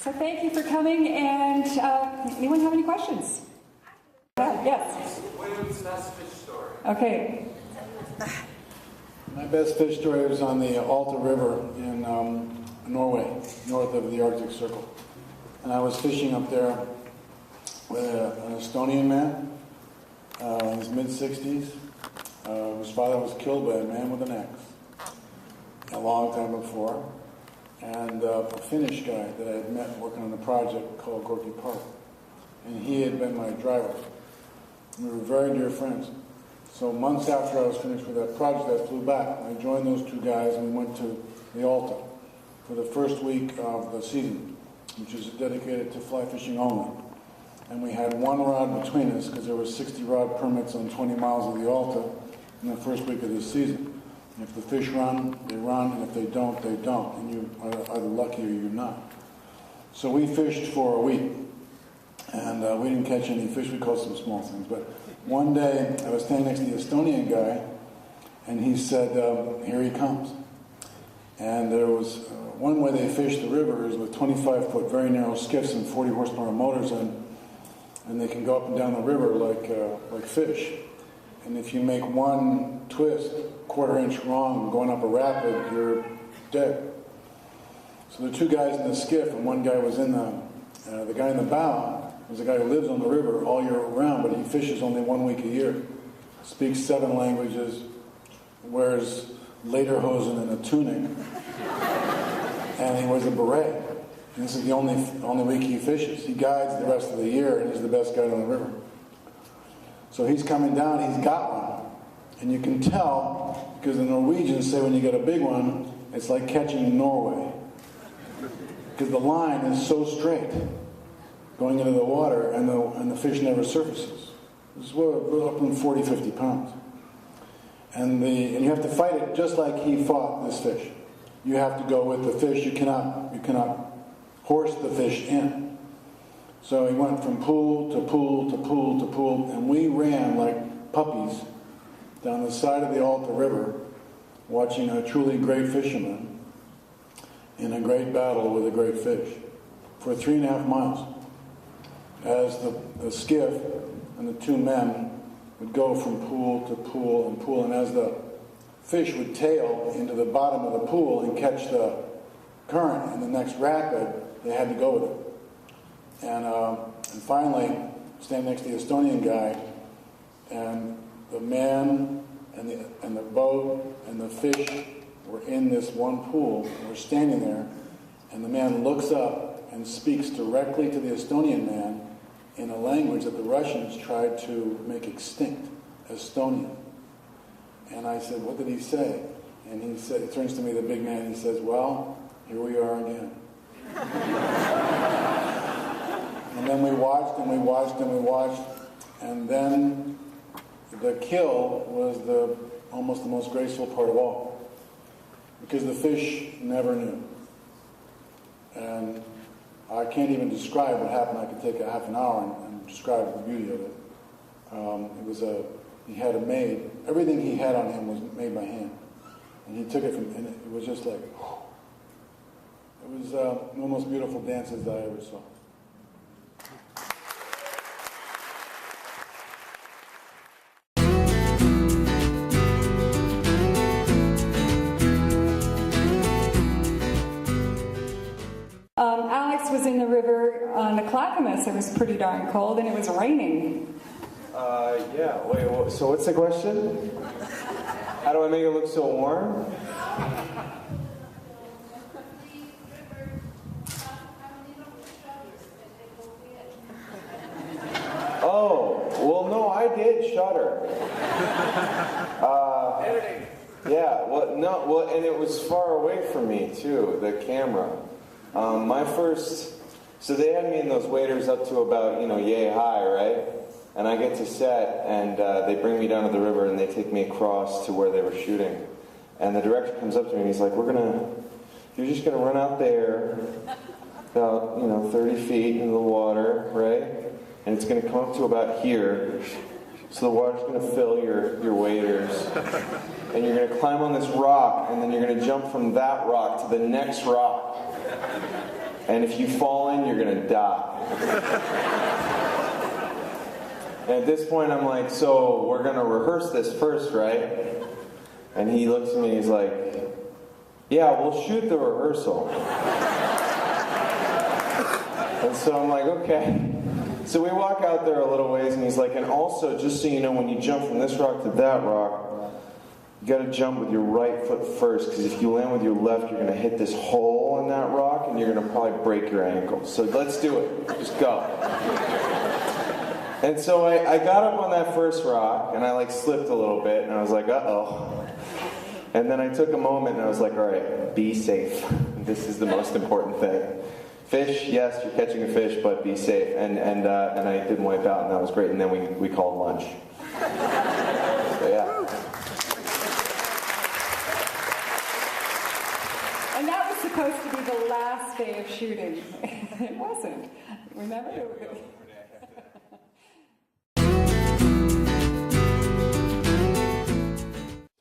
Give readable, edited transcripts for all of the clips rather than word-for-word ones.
So thank you for coming, and anyone have any questions? Yes. William's best fish story. Okay. My best fish story was on the Alta River in Norway, north of the Arctic Circle. And I was fishing up there with an Estonian man in his mid-60s. His father was killed by a man with an axe a long time before. And a Finnish guy that I had met working on a project called Gorky Park. And he had been my driver. We were very dear friends. So months after I was finished with that project, I flew back. I joined those two guys and we went to the Alta for the first week of the season, which is dedicated to fly fishing only. And we had one rod between us because there were 60 rod permits on 20 miles of the Alta in the first week of the season. And if the fish run, they run, and if they don't, they don't. And you are either lucky or you're not. So we fished for a week. And we didn't catch any fish. We caught some small things. But one day, I was standing next to the Estonian guy, and he said, here he comes. And there was one way they fished the river is with 25-foot very narrow skiffs and 40 horsepower motors, and they can go up and down the river like fish. And if you make one twist, quarter-inch wrong, going up a rapid, you're dead. So there were two guys in the skiff, and one guy was in the guy in the bow was a guy who lives on the river all year round, but he fishes only 1 week a year, speaks 7 languages, wears lederhosen and a tunic, and he wears a beret. And this is the only week he fishes. He guides the rest of the year, and he's the best guide on the river. So he's coming down, he's got one. And you can tell, because the Norwegians say when you get a big one, it's like catching in Norway. Because the line is so straight going into the water, and the fish never surfaces. This is we're up in 40, 50 pounds. And you have to fight it just like he fought this fish. You have to go with the fish. You cannot horse the fish in. So he went from pool to pool to pool to pool, and we ran like puppies down the side of the Alta River, watching a truly great fisherman in a great battle with a great fish for 3.5 miles. As the skiff and the two men would go from pool to pool and pool, and as the fish would tail into the bottom of the pool and catch the current in the next rapid, they had to go with it. And finally, standing next to the Estonian guy, and the man and the boat and the fish were in this one pool, and we're standing there, and the man looks up and speaks directly to the Estonian man in a language that the Russians tried to make extinct, Estonian. And I said, what did he say? And he said, he turns to me, the big man, he says, well, here we are again. And then we watched and we watched and we watched, and then the kill was almost the most graceful part of all, because the fish never knew. And I can't even describe what happened. I could take a half an hour and describe the beauty of it. He had it made. Everything he had on him was made by hand, and he took it from. And it was just like, it was one of the most beautiful dances that I ever saw. Alex was in the river on the Clackamas. It was pretty darn cold, and it was raining. Yeah. Wait, so what's the question? How do I make it look so warm? Oh, well, no, I did shutter. Editing. Yeah, and it was far away from me, too, the camera. So they had me in those waders up to about, yay high, right? And I get to set, and they bring me down to the river, and they take me across to where they were shooting. And the director comes up to me, and he's like, you're just gonna run out there about, 30 feet into the water, right? And it's gonna come up to about here. So the water's gonna fill your waders. And you're gonna climb on this rock, and then you're gonna jump from that rock to the next rock. and if you fall in, you're gonna die. And at this point, I'm like, so we're gonna rehearse this first, right? And he looks at me, he's like, yeah, we'll shoot the rehearsal. And so I'm like, okay. So we walk out there a little ways, and he's like, and also, just so you know, when you jump from this rock to that rock, you gotta jump with your right foot first, because if you land with your left, you're gonna hit this hole in that rock, and you're gonna probably break your ankle. So let's do it. Just go. And so I got up on that first rock, and I like slipped a little bit, and I was like, uh-oh. And then I took a moment, and I was like, all right, be safe. This is the most important thing. Fish, yes, you're catching a fish, but be safe. And I didn't wipe out, and that was great. And then we called lunch. So yeah. And that was supposed to be the last day of shooting. It wasn't. Remember?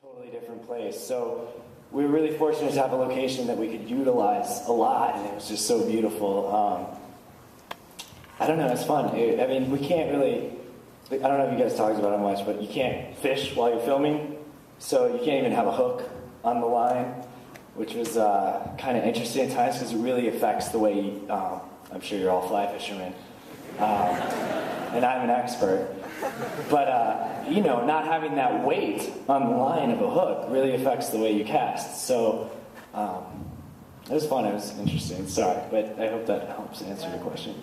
Totally different place. So we were really fortunate to have a location that we could utilize a lot, and it was just so beautiful. I don't know, it's fun. I mean, we can't really, I don't know if you guys talked about it much, but you can't fish while you're filming, so you can't even have a hook on the line, which was kind of interesting at times because it really affects the way you, I'm sure you're all fly fishermen, and I'm an expert. But, you know, not having that weight on the line of a hook really affects the way you cast. So it was fun. It was interesting. Sorry, but I hope that helps answer your question.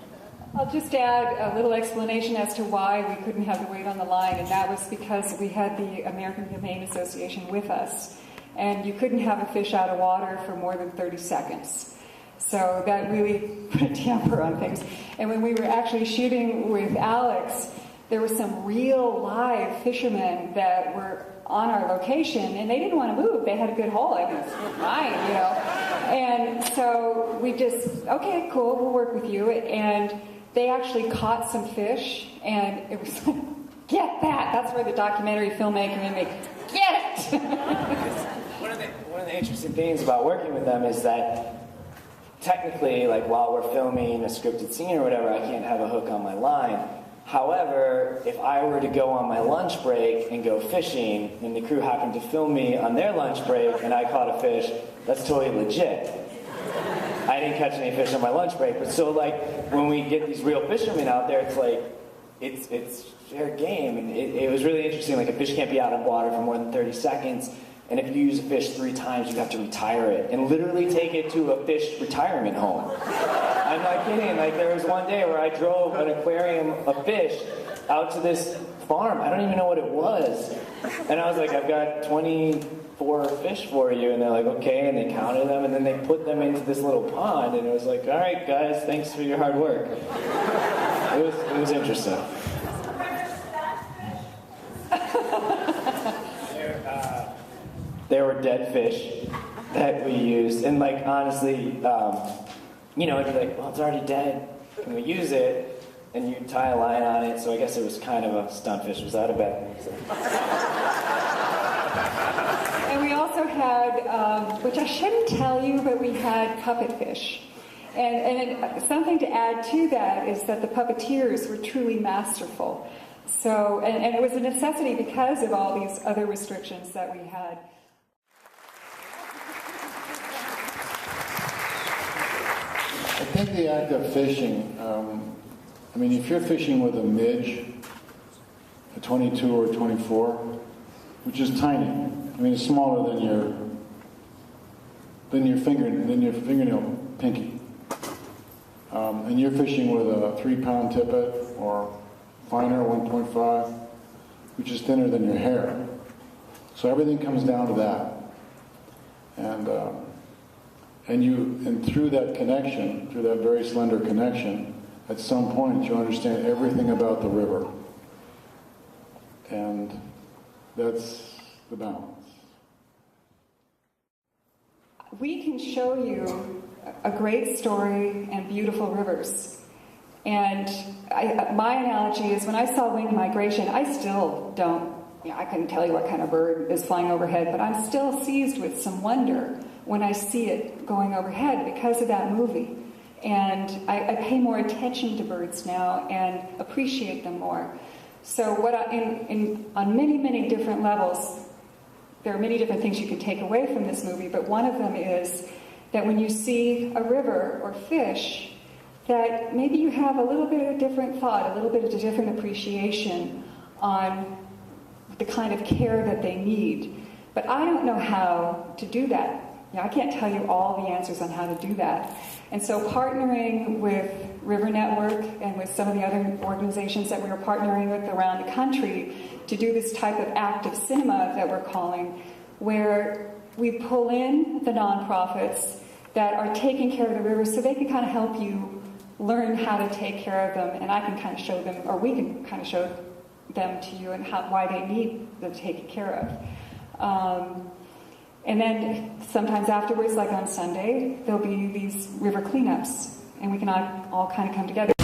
I'll just add a little explanation as to why we couldn't have the weight on the line, and that was because we had the American Humane Association with us, and you couldn't have a fish out of water for more than 30 seconds. So that really put a damper on things. And when we were actually shooting with Alex, there were some real live fishermen that were on our location, and they didn't want to move. They had a good haul. I mean, it's fine, you know. And so we just, okay, cool, we'll work with you. And they actually caught some fish, and it was like, get that. That's where the documentary filmmaker made me, get it. One of the interesting things about working with them is that technically, like while we're filming a scripted scene or whatever, I can't have a hook on my line. However, if I were to go on my lunch break and go fishing, and the crew happened to film me on their lunch break and I caught a fish, that's totally legit. I didn't catch any fish on my lunch break, but so like when we get these real fishermen out there, it's like, it's fair game. And it was really interesting, like a fish can't be out of water for more than 30 seconds. And if you use a fish 3 times, you have to retire it and literally take it to a fish retirement home. I'm not kidding. Like there was one day where I drove an aquarium of fish out to this farm. I don't even know what it was. And I was like, I've got 24 fish for you. And they're like, okay. And they counted them, and then they put them into this little pond. And it was like, all right, guys, thanks for your hard work. It was interesting. There were dead fish that we used, and like honestly, you know, it'd be like, well, it's already dead. Can we use it? And you tie a line on it. So I guess it was kind of a stunt fish. Was that a bad thing? And we also had, which I shouldn't tell you, but we had puppet fish. And something to add to that is that the puppeteers were truly masterful. So, and it was a necessity because of all these other restrictions that we had. I think the act of fishing, I mean, if you're fishing with a midge, a 22 or 24, which is tiny, I mean, it's smaller than your fingernail pinky, and you're fishing with a 3-pound tippet or finer, 1.5, which is thinner than your hair. So everything comes down to that, and through that connection, through that very slender connection, at some point you understand everything about the river. And that's the balance. We can show you a great story and beautiful rivers. And my analogy is when I saw winged migration, I still don't, I couldn't tell you what kind of bird is flying overhead, but I'm still seized with some wonder when I see it going overhead because of that movie. And I pay more attention to birds now and appreciate them more. So on many, many different levels, there are many different things you can take away from this movie, but one of them is that when you see a river or fish, that maybe you have a little bit of a different thought, a little bit of a different appreciation on the kind of care that they need. But I don't know how to do that. I can't tell you all the answers on how to do that. And so partnering with River Network and with some of the other organizations that we were partnering with around the country to do this type of active cinema that we're calling, where we pull in the nonprofits that are taking care of the rivers so they can kind of help you learn how to take care of them, and I can kind of show them, or we can kind of show them to you and why they need them taken care of. And then sometimes afterwards, like on Sunday, there'll be these river cleanups, and we can all kind of come together.